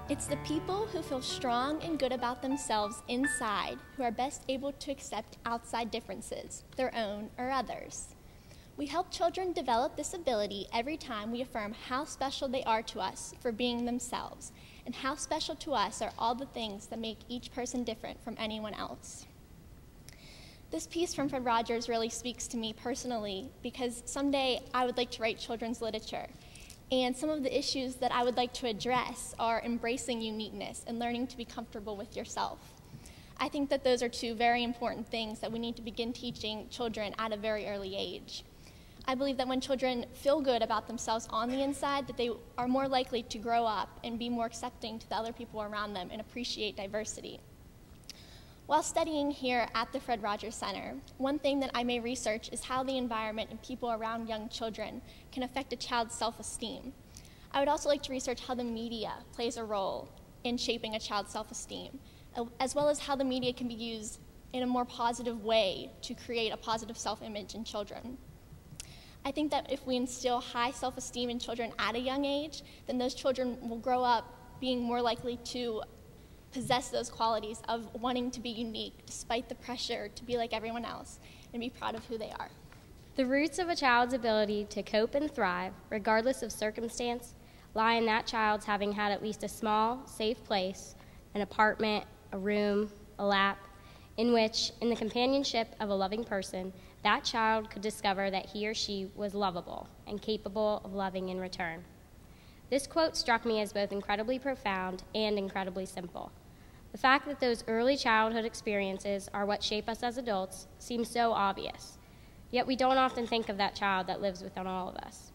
It's the people who feel strong and good about themselves inside who are best able to accept outside differences, their own or others. We help children develop this ability every time we affirm how special they are to us for being themselves, and how special to us are all the things that make each person different from anyone else. This piece from Fred Rogers really speaks to me personally because someday I would like to write children's literature. And some of the issues that I would like to address are embracing uniqueness and learning to be comfortable with yourself. I think that those are two very important things that we need to begin teaching children at a very early age. I believe that when children feel good about themselves on the inside, that they are more likely to grow up and be more accepting to the other people around them and appreciate diversity. While studying here at the Fred Rogers Center, one thing that I may research is how the environment and people around young children can affect a child's self-esteem. I would also like to research how the media plays a role in shaping a child's self-esteem, as well as how the media can be used in a more positive way to create a positive self-image in children. I think that if we instill high self-esteem in children at a young age, then those children will grow up being more likely to possess those qualities of wanting to be unique despite the pressure to be like everyone else and be proud of who they are. The roots of a child's ability to cope and thrive, regardless of circumstance, lie in that child's having had at least a small, safe place, an apartment, a room, a lap, in which, in the companionship of a loving person, that child could discover that he or she was lovable and capable of loving in return. This quote struck me as both incredibly profound and incredibly simple. The fact that those early childhood experiences are what shape us as adults seems so obvious, yet we don't often think of that child that lives within all of us.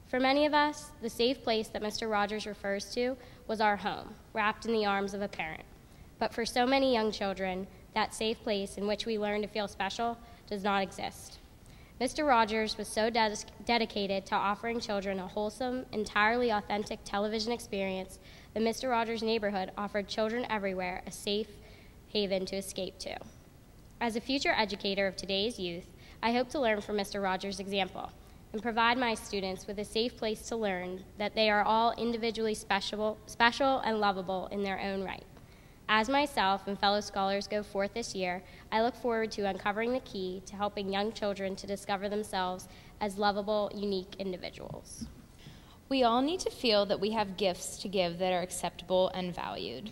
For many of us, the safe place that Mr. Rogers refers to was our home, wrapped in the arms of a parent. But for so many young children, that safe place in which we learn to feel special does not exist. Mr. Rogers was so dedicated to offering children a wholesome, entirely authentic television experience that Mr. Rogers' neighborhood offered children everywhere a safe haven to escape to. As a future educator of today's youth, I hope to learn from Mr. Rogers' example and provide my students with a safe place to learn that they are all individually special and lovable in their own right. As myself and fellow scholars go forth this year, I look forward to uncovering the key to helping young children to discover themselves as lovable, unique individuals. We all need to feel that we have gifts to give that are acceptable and valued.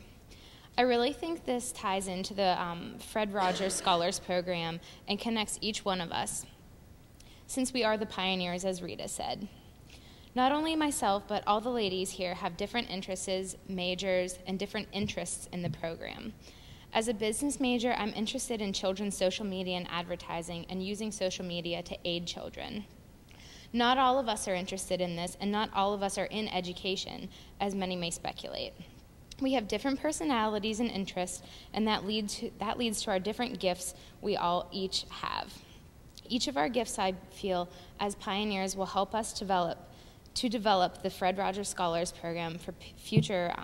I really think this ties into the Fred Rogers Scholars Program and connects each one of us, since we are the pioneers, as Rita said. Not only myself, but all the ladies here have different interests, majors, and different interests in the program. As a business major, I'm interested in children's social media and advertising and using social media to aid children. Not all of us are interested in this, and not all of us are in education, as many may speculate. We have different personalities and interests, and that leads to our different gifts we all each have. Each of our gifts, I feel, as pioneers will help us develop the Fred Rogers Scholars Program for future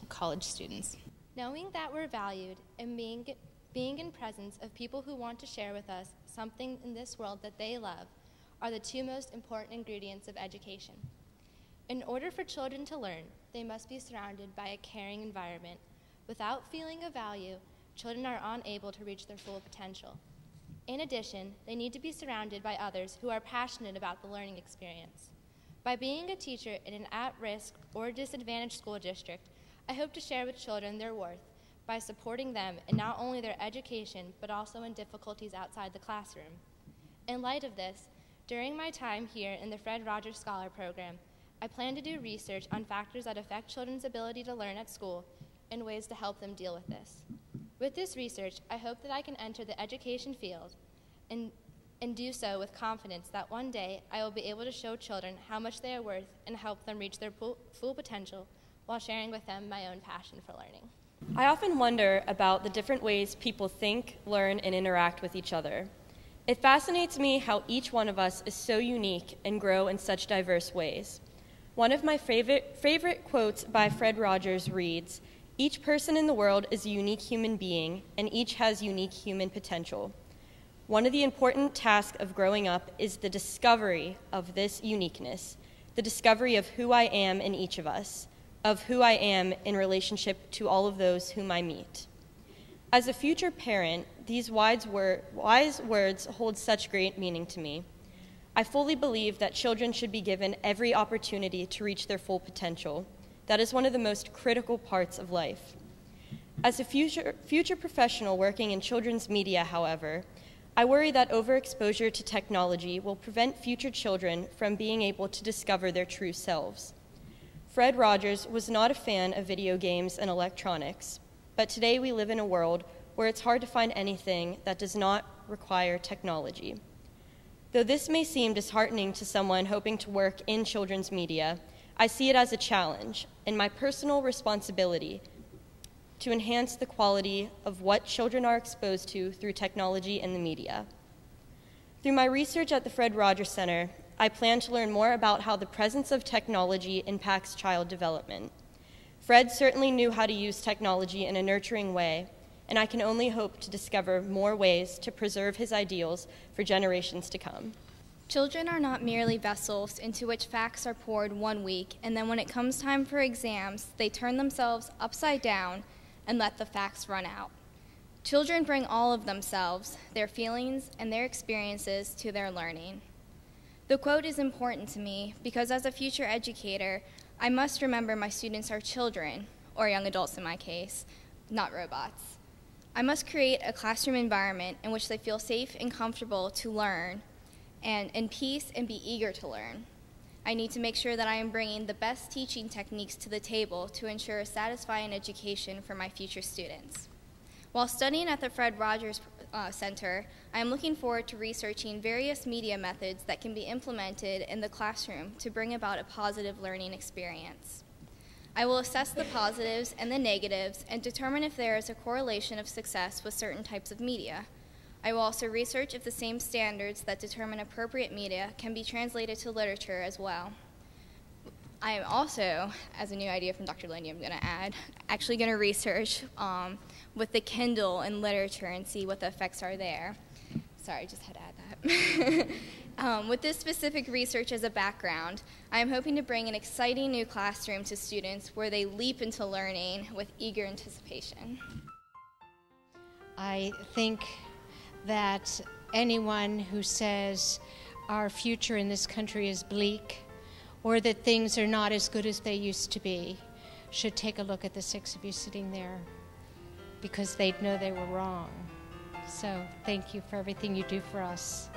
college students. Knowing that we're valued and being in presence of people who want to share with us something in this world that they love are the two most important ingredients of education. In order for children to learn, they must be surrounded by a caring environment. Without feeling of value, children are unable to reach their full potential. In addition, they need to be surrounded by others who are passionate about the learning experience. By being a teacher in an at-risk or disadvantaged school district, I hope to share with children their worth by supporting them in not only their education, but also in difficulties outside the classroom. In light of this, during my time here in the Fred Rogers Scholar Program, I plan to do research on factors that affect children's ability to learn at school and ways to help them deal with this. With this research, I hope that I can enter the education field and do so with confidence that one day I will be able to show children how much they are worth and help them reach their full potential while sharing with them my own passion for learning. I often wonder about the different ways people think, learn, and interact with each other. It fascinates me how each one of us is so unique and grow in such diverse ways. One of my favorite quotes by Fred Rogers reads, "Each person in the world is a unique human being, and each has unique human potential. One of the important tasks of growing up is the discovery of this uniqueness, the discovery of who I am in each of us. of who I am in relationship to all of those whom I meet. As a future parent, these wise words hold such great meaning to me. I fully believe that children should be given every opportunity to reach their full potential. That is one of the most critical parts of life. As a future professional working in children's media, however, I worry that overexposure to technology will prevent future children from being able to discover their true selves. Fred Rogers was not a fan of video games and electronics, but today we live in a world where it's hard to find anything that does not require technology. Though this may seem disheartening to someone hoping to work in children's media, I see it as a challenge and my personal responsibility to enhance the quality of what children are exposed to through technology and the media. Through my research at the Fred Rogers Center, I plan to learn more about how the presence of technology impacts child development. Fred certainly knew how to use technology in a nurturing way, and I can only hope to discover more ways to preserve his ideals for generations to come. Children are not merely vessels into which facts are poured 1 week, and then when it comes time for exams, they turn themselves upside down and let the facts run out. Children bring all of themselves, their feelings, and their experiences to their learning. The quote is important to me because as a future educator, I must remember my students are children, or young adults in my case, not robots. I must create a classroom environment in which they feel safe and comfortable to learn, and in peace and be eager to learn. I need to make sure that I am bringing the best teaching techniques to the table to ensure a satisfying education for my future students. While studying at the Fred Rogers Center, I am looking forward to researching various media methods that can be implemented in the classroom to bring about a positive learning experience. I will assess the positives and the negatives and determine if there is a correlation of success with certain types of media. I will also research if the same standards that determine appropriate media can be translated to literature as well. I am also, as a new idea from Dr. Lindy I'm going to add, actually going to research with the Kindle and literature and see what the effects are there. Sorry, I just had to add that. With this specific research as a background, I am hoping to bring an exciting new classroom to students where they leap into learning with eager anticipation. I think that anyone who says our future in this country is bleak or that things are not as good as they used to be should take a look at the 6 of you sitting there, because they'd know they were wrong. So thank you for everything you do for us.